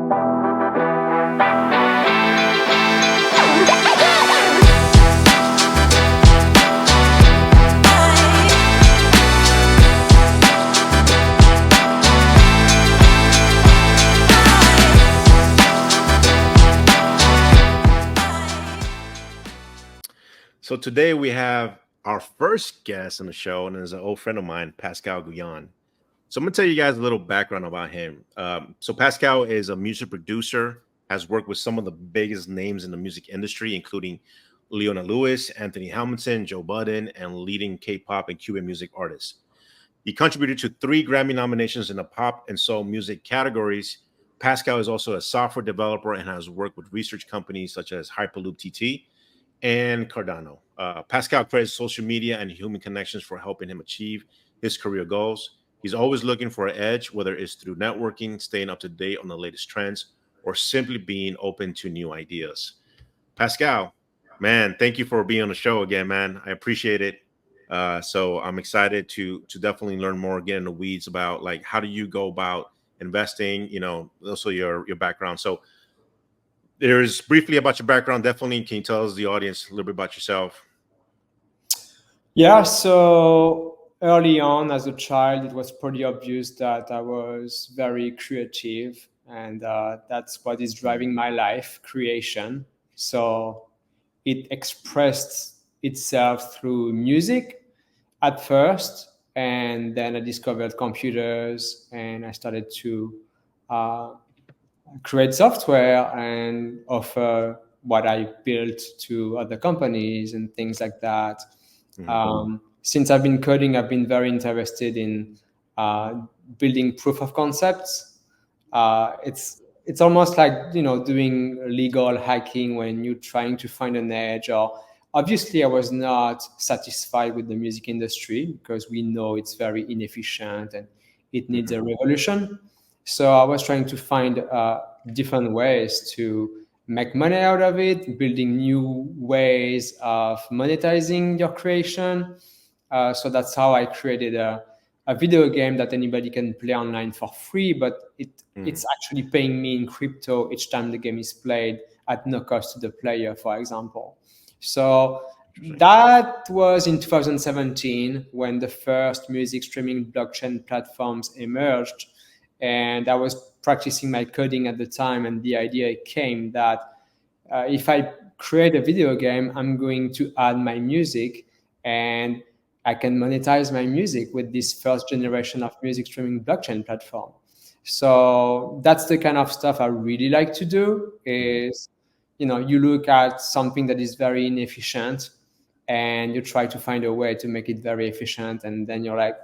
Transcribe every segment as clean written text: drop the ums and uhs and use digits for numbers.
So today we have our first guest on the show, and is an old friend of mine, Pascal Guyon. So I'm gonna tell you guys a little background about him. So Pascal is a music producer, has worked with some of the biggest names in the music industry, including Leona Lewis, Anthony Hamilton, Joe Budden, and leading K-pop and Cuban music artists. He contributed to 3 Grammy nominations in the pop and soul music categories. Pascal is also a software developer and has worked with research companies such as Hyperloop TT and Cardano. Pascal credits social media and human connections for helping him achieve his career goals. He's always looking for an edge, whether it's through networking, staying up to date on the latest trends, or simply being open to new ideas. Pascal, man, thank you for being on the show again, man. I appreciate it. So I'm excited to definitely learn more, get in the weeds about like how do you go about investing, also your background. So there's briefly about your background. Definitely, can you tell us the audience a little bit about yourself? Yeah, so early on as a child, it was pretty obvious that I was very creative, and that's what is driving my life, creation. So it expressed itself through music at first, and then I discovered computers, and I started to uh, create software and offer what I built to other companies and things like that. Since I've been coding, I've been very interested in uh, building proof of concepts. It's almost like doing legal hacking when you're trying to find an edge. Or obviously, I was not satisfied with the music industry because we know it's very inefficient and it needs a revolution. So I was trying to find different ways to make money out of it, building new ways of monetizing your creation. So that's how I created a video game that anybody can play online for free, but it's actually paying me in crypto each time the game is played at no cost to the player, for example. So that was in 2017 when the first music streaming blockchain platforms emerged. And I was practicing my coding at the time, and the idea came that if I create a video game, I'm going to add my music, and I can monetize my music with this first generation of music streaming blockchain platform. So that's the kind of stuff I really like to do. Is you look at something that is very inefficient, and you try to find a way to make it very efficient, and then you're like,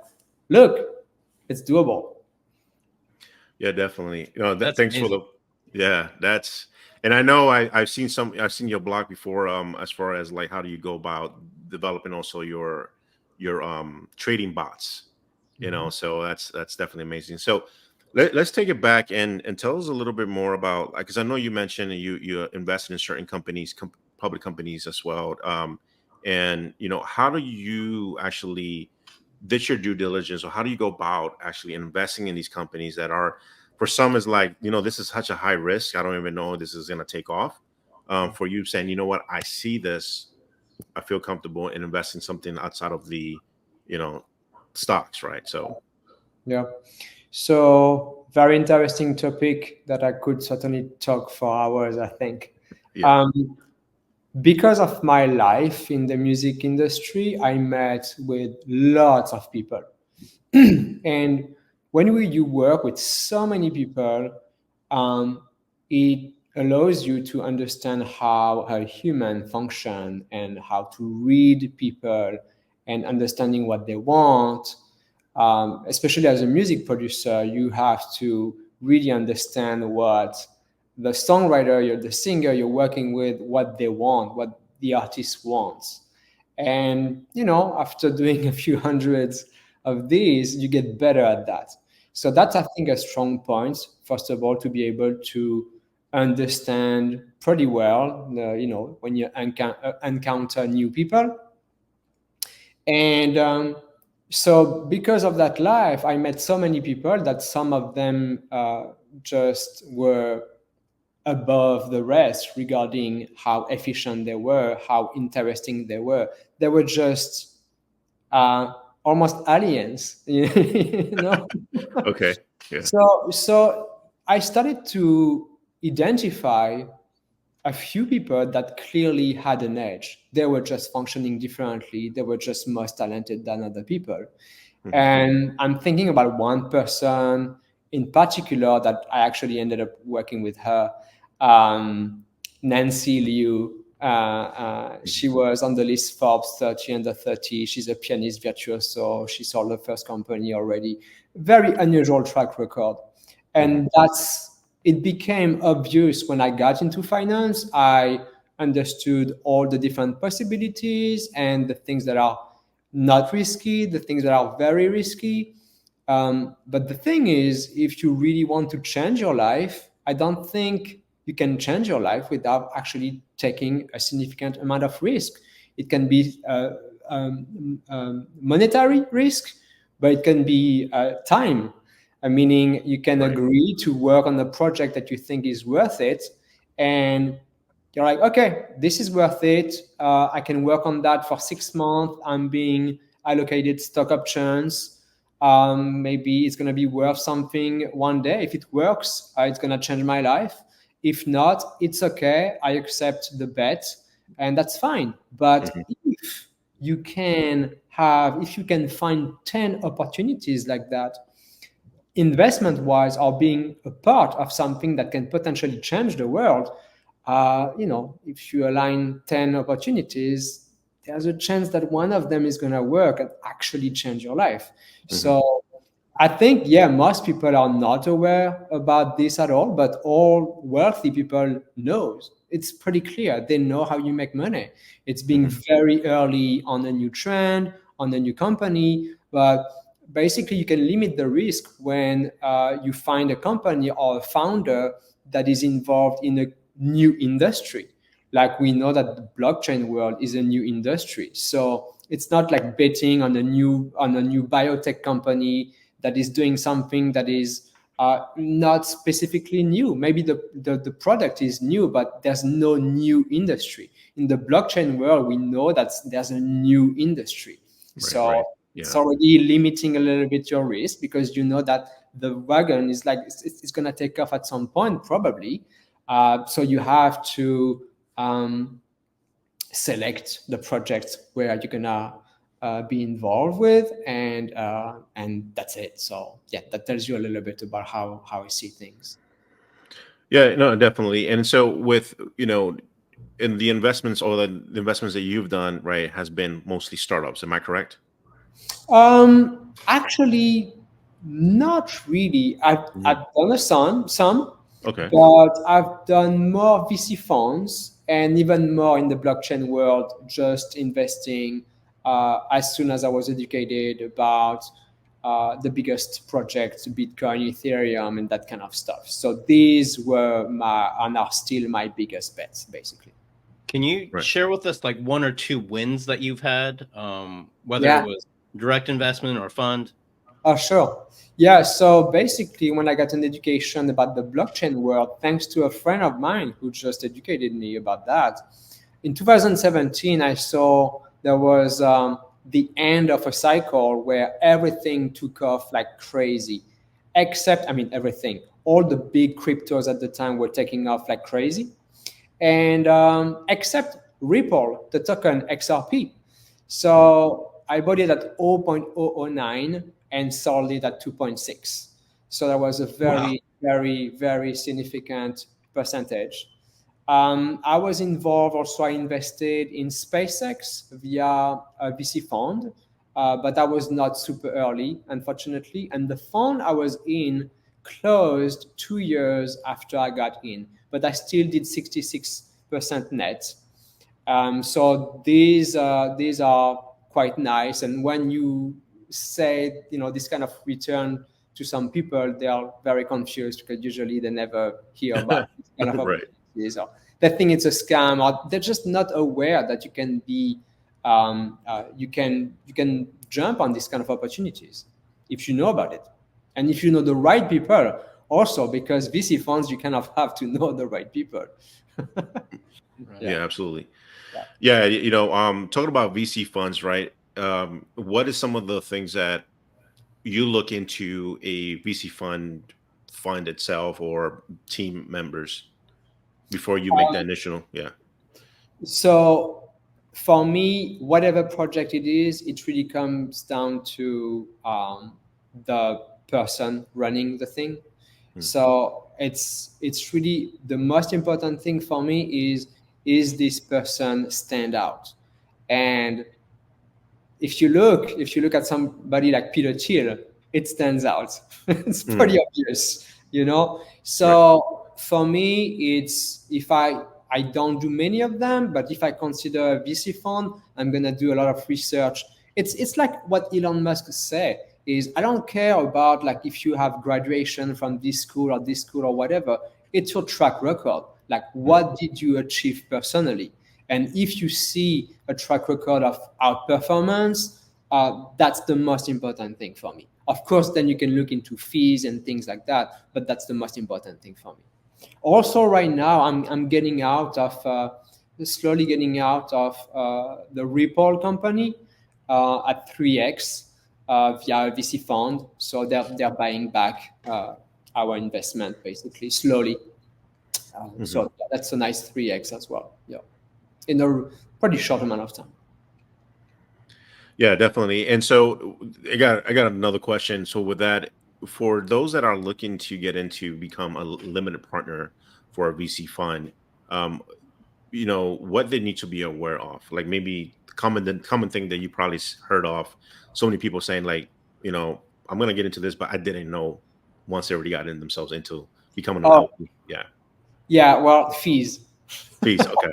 look, it's doable. Yeah, definitely. That's Thanks for amazing. that's, and I know I've seen your blog before. As far as like how do you go about developing also your trading bots, so that's definitely amazing. So let's take it back and tell us a little bit more about, because I know you mentioned you invested in certain companies, public companies as well. And how do you actually did your due diligence, or how do you go about actually investing in these companies that are, for some is like, this is such a high risk, I don't even know if this is going to take off. For you saying, you know what, I see this, I feel comfortable in investing something outside of the stocks, right? So Yeah. So very interesting topic that I could certainly talk for hours, I think. yeah. Because of my life in the music industry, I met with lots of people. And when you work with so many people, it allows you to understand how a human function and how to read people and understanding what they want. Especially as a music producer, you have to really understand what the songwriter, the singer you're working with, what they want, what the artist wants. And after doing a few hundreds of these, you get better at that. So that's, I think, a strong point. First of all, to be able to understand pretty well, when you encounter new people. And so because of that life, I met so many people that some of them just were above the rest regarding how efficient they were, how interesting they were. They were just almost aliens, you know. Okay. Yeah. So I started to identify a few people that clearly had an edge. They were just functioning differently. They were just more talented than other people. Mhm. And I'm thinking about one person in particular that I actually ended up working with her, Nancy Liu. She was on the list Forbes 30 under 30. She's a pianist virtuoso. She sold her first company already. Very unusual track record. And it became obvious when I got into finance. I understood all the different possibilities and the things that are not risky, the things that are very risky. But the thing is, if you really want to change your life, I don't think you can change your life without actually taking a significant amount of risk. It can be monetary risk, but it can be time. Meaning you can Right. agree to work on a project that you think is worth it, and you're like, okay, this is worth it. I can work on that for 6 months. I'm being allocated stock options. Maybe it's going to be worth something one day. If it works, it's going to change my life. If not, it's okay. I accept the bet, and that's fine. But if if you can find 10 opportunities like that, investment wise, or being a part of something that can potentially change the world, if you align 10 opportunities, there's a chance that one of them is going to work and actually change your life. So I think, yeah, most people are not aware about this at all, but all wealthy people knows. It's pretty clear. They know how you make money. It's being very early on a new trend, on a new company, but basically you can limit the risk when you find a company or a founder that is involved in a new industry. Like we know that the blockchain world is a new industry, so it's not like betting on a new biotech company that is doing something that is not specifically new. Maybe the product is new, but there's no new industry. In the blockchain world, we know that there's a new industry. Right. So Right. it's Yeah. already limiting a little bit your risk because you know that the wagon is like it's going to take off at some point probably. So you have to select the projects where you're gonna be involved with, and that's it. So yeah, that tells you a little bit about how I see things. Yeah. No, definitely. And so with, in the investments or the investments that you've done, right, has been mostly startups. Am I correct? Actually, not really. I've Mhm. done some, Okay. but I've done more VC funds and even more in the blockchain world, just investing as soon as I was educated about the biggest projects, Bitcoin, Ethereum, and that kind of stuff. So these were and are still my biggest bets, basically. Can you Right. share with us like one or two wins that you've had, whether it Yeah. was direct investment or fund? Sure. Yeah. So basically, when I got an education about the blockchain world, thanks to a friend of mine who just educated me about that, in 2017, I saw there was the end of a cycle where everything took off like crazy, except, I mean, everything. All the big cryptos at the time were taking off like crazy, and except Ripple, the token XRP. So I bought it at 0.009 and sold it at 2.6. So that was a Wow. very, very, very significant percentage. I was involved also. I invested in SpaceX via a VC fund, but that was not super early, unfortunately. And the fund I was in closed 2 years after I got in, but I still did 66% net. So these are quite nice. And when you say this kind of return to some people, they are very confused because usually they never hear about this kind of Right. opportunities, or they think it's a scam, or they're just not aware that you can be you can jump on these kind of opportunities if you know about it, and if you know the right people Also, because VC funds, you kind of have to know the right people. Yeah, absolutely. Yeah. Yeah, talking about VC funds, right? What is some of the things that you look into a VC fund itself or team members before you make that initial? Yeah. So for me, whatever project it is, it really comes down to the person running the thing. Hmm. So it's really the most important thing for me is this person stand out? And if you look at somebody like Peter Thiel, it stands out. It's Hmm. pretty obvious, you know. Right. So for me, it's if I don't do many of them, but if I consider a VC fund, I'm gonna do a lot of research. It's like what Elon Musk say is I don't care about like if you have graduation from this school or whatever. It's your track record. Like Hmm. what did you achieve personally? And if you see a track record of outperformance, that's the most important thing for me. Of course, then you can look into fees and things like that, but that's the most important thing for me. Also, right now, I'm getting out of slowly getting out of the Ripple company at 3x via a VC fund. So they're buying back our investment basically slowly. Hmm. So that's a nice 3x as well. Yeah, in a pretty short amount of time. Yeah, definitely. And so I got another question. So with that, for those that are looking to get into become a limited partner for a VC fund, um, what they need to be aware of, like maybe the common thing that you probably heard of so many people saying like, I'm gonna get into this, but I didn't know once they already got in themselves into becoming an Oh, LP. Yeah, yeah, well, fees. please. Okay.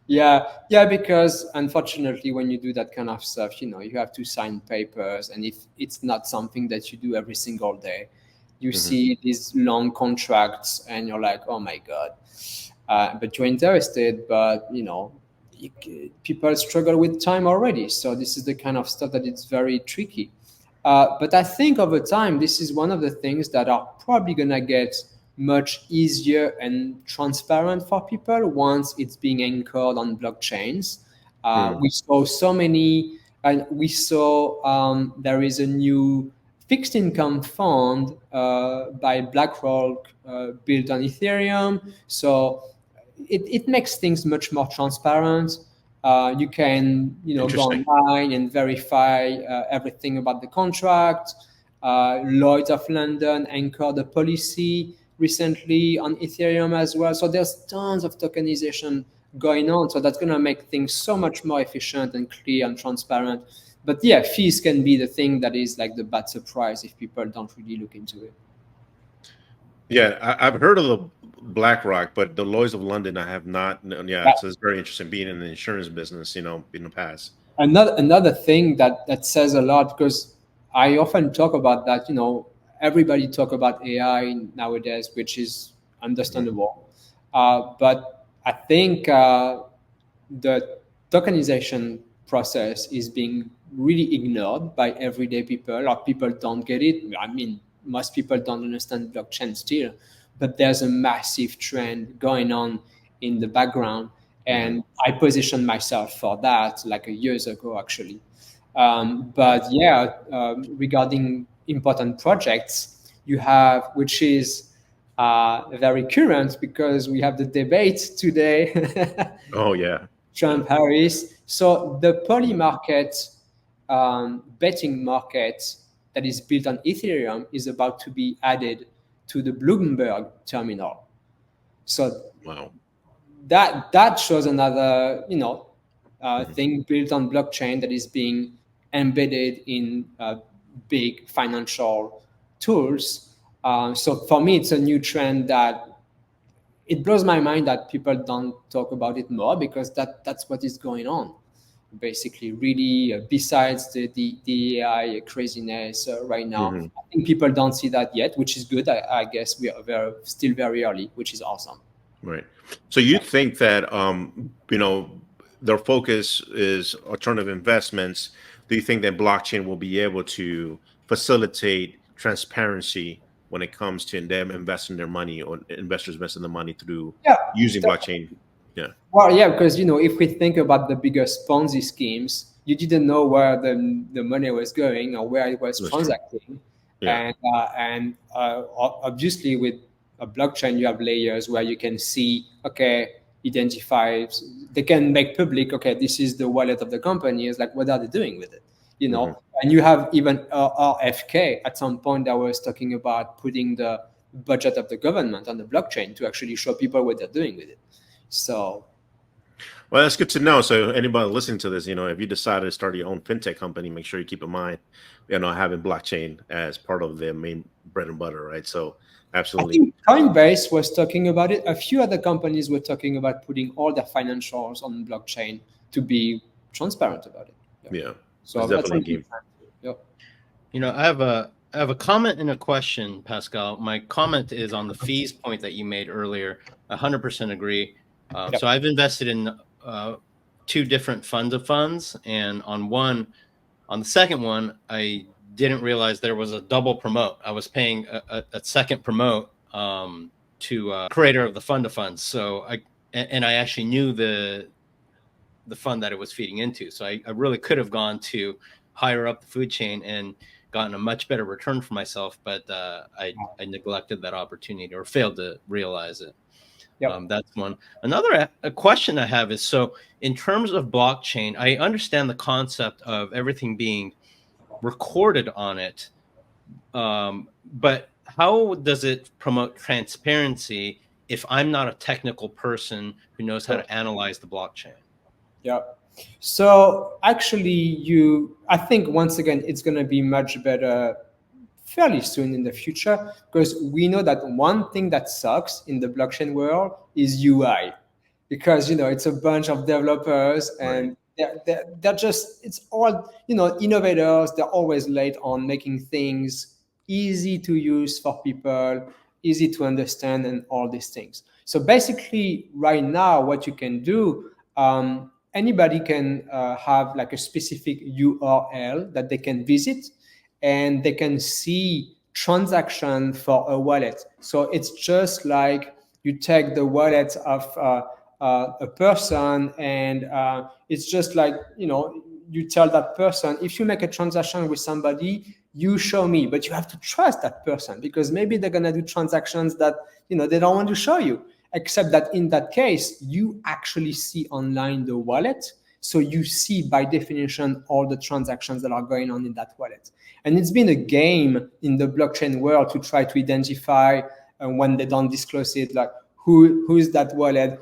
Yeah. Yeah, because unfortunately, when you do that kind of stuff, you have to sign papers, and if it's not something that you do every single day, you Hmm. see these long contracts, and you're like, oh my god. But you're interested, but people struggle with time already. So this is the kind of stuff that it's very tricky. But I think over time, this is one of the things that are probably gonna get much easier and transparent for people once it's being anchored on blockchains. Hmm. We saw so many, and we saw there is a new fixed income fund by BlackRock built on Ethereum. So it makes things much more transparent. You can go Interesting. online and verify everything about the contract. Lloyd's of London anchored a policy recently on Ethereum as well. So there's tons of tokenization going on. So that's going to make things so much more efficient and clear and transparent. But yeah, fees can be the thing that is like the bad surprise if people don't really look into it. Yeah, I've heard of the BlackRock, but the Lloyd's of London I have not known. Yeah, Yeah. so it's very interesting being in the insurance business, in the past. Another thing that says a lot, because I often talk about that. Everybody talk about AI nowadays, which is Mhm. understandable. But I think the tokenization process is being really ignored by everyday people, or people don't get it. I mean, most people don't understand blockchain still, but there's a massive trend going on in the background, Mhm. and I positioned myself for that like a years ago actually. But yeah, regarding important projects, you have, which is very current because we have the debate today. Oh yeah. Yeah. Trump Harris. So the poly market, betting market that is built on Ethereum is about to be added to the Bloomberg terminal. So Wow. that shows another Mhm. thing built on blockchain that is being embedded in big financial tools. So for me, it's a new trend that it blows my mind that people don't talk about it more because that's what is going on basically really besides the AI craziness right now. Mhm. I think people don't see that yet, which is good. I guess we are still very early, which is awesome. Right. So you think that their focus is alternative investments. Do you think that blockchain will be able to facilitate transparency when it comes to them investing their money or investors investing the money through Yeah. using blockchain. Yeah. Well, yeah, because if we think about the biggest Ponzi schemes, you didn't know where the money was going or where it was That's true. transacting, Yeah. and obviously with a blockchain you have layers where you can see, okay, identify, they can make public, okay, this is the wallet of the company. It's like, what are they doing with it? Mhm. And you have even RFK at some point that was talking about putting the budget of the government on the blockchain to actually show people what they're doing with it. So. Well, that's good to know. So anybody listening to this, if you decide to start your own fintech company, make sure you keep in mind, having blockchain as part of their main bread and butter, right? So I absolutely. think Coinbase was talking about it. A few other companies were talking about putting all their financials on blockchain to be transparent about it. Yeah. So It's that's definitely a game. Yeah. I have a comment and a question, Pascal. My comment is on the fees point that you made earlier. 100% agree. So I've invested in 2 different funds of funds, and on the second one, I didn't realize there was a double promote. I was paying a second promote to creator of the fund of funds. So I actually knew the fund that it was feeding into. So I really could have gone to higher up the food chain and gotten a much better return for myself, but I neglected that opportunity or failed to realize it. That's one. Another a question I have is, so in terms of blockchain, I understand the concept of everything being recorded on it, but how does it promote transparency if I'm not a technical person who knows how to analyze the blockchain? Yeah. So actually, I think once again, it's going to be much better fairly soon in the future, because we know that one thing that sucks in the blockchain world is UI, because it's a bunch of developers and they're just, it's all innovators. They're always late on making things easy to use for people, easy to understand, and all these things. So basically, right now, what you can do, anybody can have like a specific URL that they can visit, and they can see transaction for a wallet. So it's just like you take the wallet of a person, and it's just like, you tell that person, if you make a transaction with somebody, you show me, but you have to trust that person, because maybe they're going to do transactions that they don't want to show you, except that in that case you actually see online the wallet, so you see by definition all the transactions that are going on in that wallet. And it's been a game in the blockchain world to try to identify, when they don't disclose it, like who's that wallet,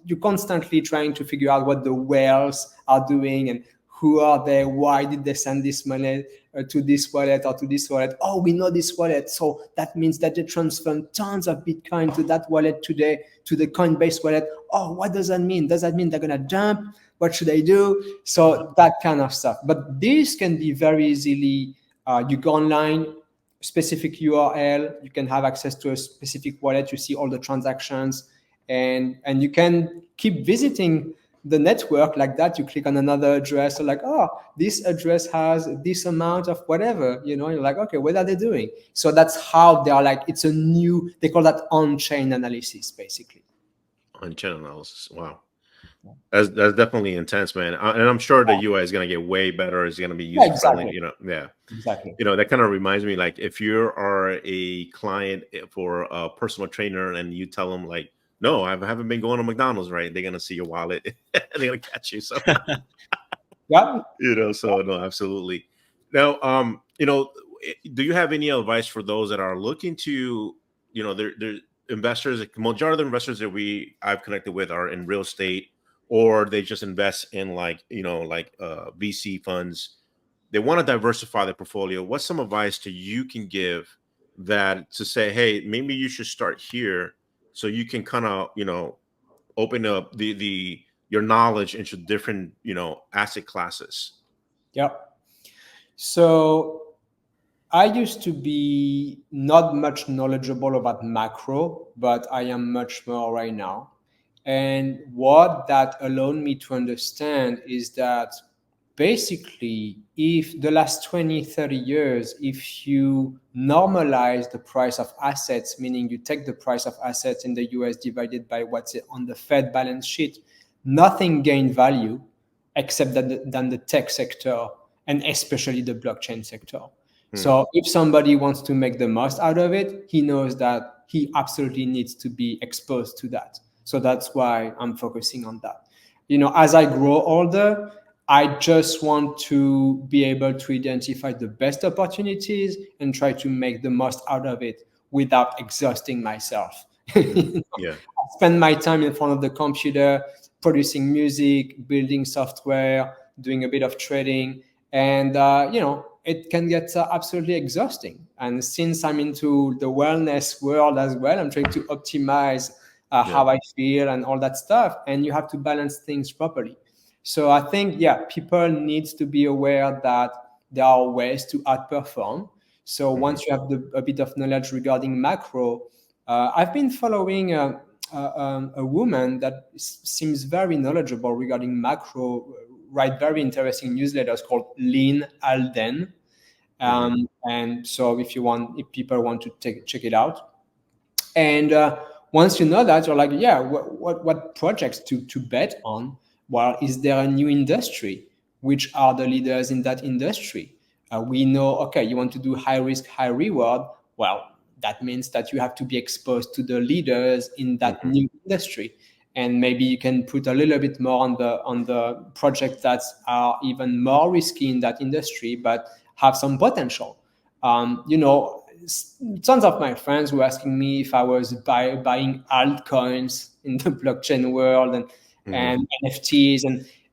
you're constantly trying to figure out what the whales are doing, and who are they, why did they send this money to this wallet or to this wallet. Oh, we know this wallet, so that means that they transferred tons of Bitcoin to that wallet today, to the Coinbase wallet. Oh, what does that mean? Does that mean they're gonna jump? What should I do? So that kind of stuff. But this can be very easily, you go online, specific URL, you can have access to a specific wallet, you see all the transactions, and you can keep visiting the network like that. You click on another address, so like, oh, this address has this amount of whatever, you're like, okay, what are they doing? So that's how they are, like, it's a new, they call that on-chain analysis, basically. On-chain analysis. Wow. That's definitely intense, man. And I'm sure the UI is going to get way better. It's going to be user friendly. Exactly. That kind of reminds me, like, if you are a client for a personal trainer and you tell them, like, no, I haven't been going to McDonald's, right? They're going to see your wallet and they're going to catch you. So, so no, absolutely. Now, do you have any advice for those that are looking to, they're investors? The majority of the investors that I've connected with are in real estate, or they just invest in VC funds. They want to diversify their portfolio. What's some advice you can give that to say, hey, maybe you should start here, so you can kind of, open up your knowledge into different, asset classes? Yep. So I used to be not much knowledgeable about macro, but I am much more right now. And what that allowed me to understand is that basically, if the last 20, 30 years, if you normalize the price of assets, meaning you take the price of assets in the US divided by what's on the Fed balance sheet, nothing gained value except than the tech sector and especially the blockchain sector. So if somebody wants to make the most out of it, he knows that he absolutely needs to be exposed to that. So that's why I'm focusing on that. As I grow older, I just want to be able to identify the best opportunities and try to make the most out of it without exhausting myself. Yeah. I spend my time in front of the computer, producing music, building software, doing a bit of trading, and it can get absolutely exhausting. And since I'm into the wellness world as well, I'm trying to optimize how I feel and all that stuff. And you have to balance things properly. So I think, people need to be aware that there are ways to outperform. So once you have a bit of knowledge regarding macro, I've been following a woman that seems very knowledgeable regarding macro, write very interesting newsletters called Lynn Alden. And so if people want to check it out. And once you know that, you're like, what projects to bet on? Well, is there a new industry? Which are the leaders in that industry? We know, okay, you want to do high risk, high reward. Well, that means that you have to be exposed to the leaders in that new industry. And maybe you can put a little bit more on the projects that are even more risky in that industry, but have some potential. Tons of my friends were asking me if I was buying altcoins in the blockchain world and NFTs.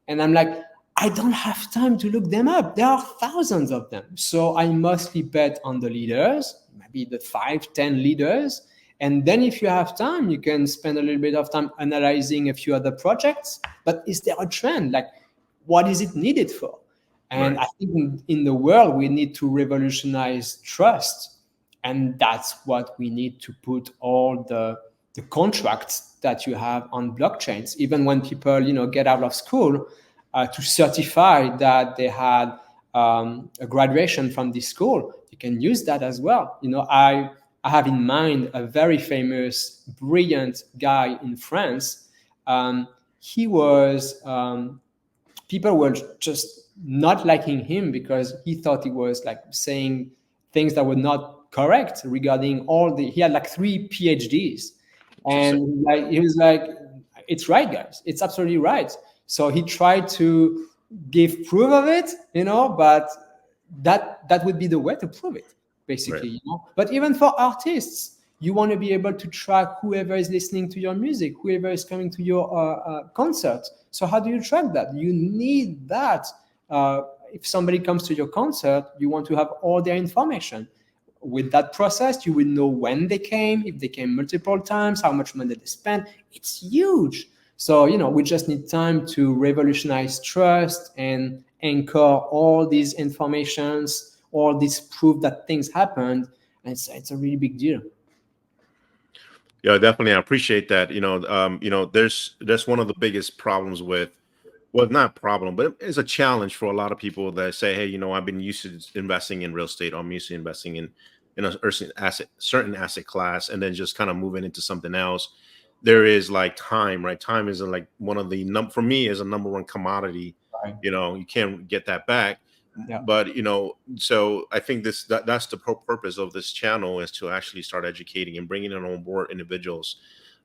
And I'm like, I don't have time to look them up. There are thousands of them. So I mostly bet on the leaders, maybe the 5-10 leaders. And then if you have time, you can spend a little bit of time analyzing a few other projects. But is there a trend? Like, what is it needed for? And I think in the world, we need to revolutionize trust. And that's what we need to put all the contracts that you have on blockchains. Even when people, get out of school, to certify that they had a graduation from this school, you can use that as well. I have in mind a very famous, brilliant guy in France. He was, people were just not liking him because he thought he was like saying things that were not correct regarding he had like 3 PhDs. And he was like, it's right, guys. It's absolutely right. So he tried to give proof of it, but that would be the way to prove it, basically. But even for artists, you want to be able to track whoever is listening to your music, whoever is coming to your concert. So how do you track that? You need that. If somebody comes to your concert, you want to have all their information. With that process, you will know when they came, if they came multiple times, how much money they spent. It's huge. So, we just need time to revolutionize trust and anchor all these informations, all these proof that things happened. And it's a really big deal. Yeah, definitely. I appreciate that. There's one of the biggest problems with, well, not problem, but it's a challenge for a lot of people that say, hey, I've been used to investing in real estate. Or I'm used to investing in a certain asset class, and then just kind of moving into something else. There is like time, right? Time is like one of the for me is a number one commodity. Right. You can't get that back. Yeah. But so I think that's the purpose of this channel, is to actually start educating and bringing on board individuals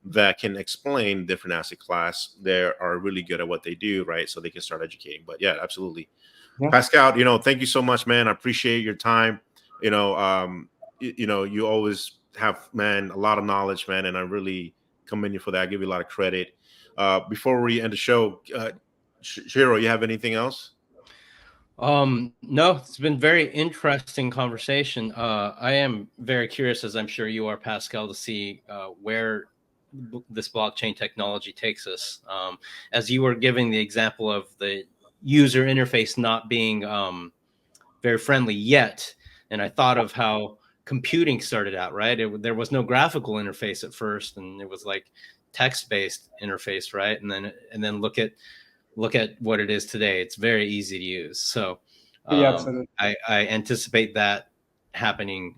that can explain different asset class. They are really good at what they do, right? So they can start educating. But yeah, absolutely. Yeah. Pascal, thank you so much, man. I appreciate your time. You always have, man, a lot of knowledge, man, and I really commend you for that. I give you a lot of credit. Before we end the show, Shiro, you have anything else? No, it's been very interesting conversation. I am very curious, as I'm sure you are, Pascal, to see where this blockchain technology takes us. As you were giving the example of the user interface not being very friendly yet, and I thought of how computing started out, right? There was no graphical interface at first, and it was like text-based interface, right? And then look at look at what it is today. It's very easy to use. So Yeah, absolutely. I anticipate that happening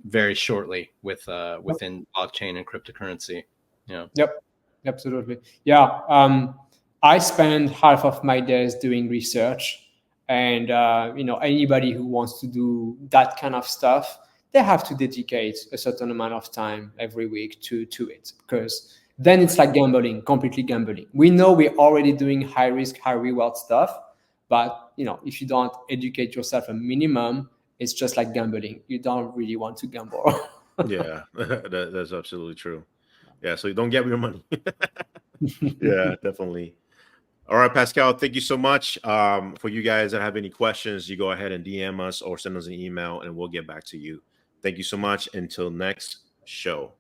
very shortly with within blockchain and cryptocurrency. Yeah. Yep, absolutely. Yeah, I spend half of my days doing research, and anybody who wants to do that kind of stuff, they have to dedicate a certain amount of time every week to it, because then it's like gambling, completely gambling. We know we're already doing high risk, high reward stuff, but if you don't educate yourself a minimum, it's just like gambling. You don't really want to gamble. Yeah, that's absolutely true. Yeah, so don't gamble your money. Yeah, definitely. All right, Pascal, thank you so much. For you guys that have any questions, you go ahead and DM us or send us an email and we'll get back to you. Thank you so much. Until next show.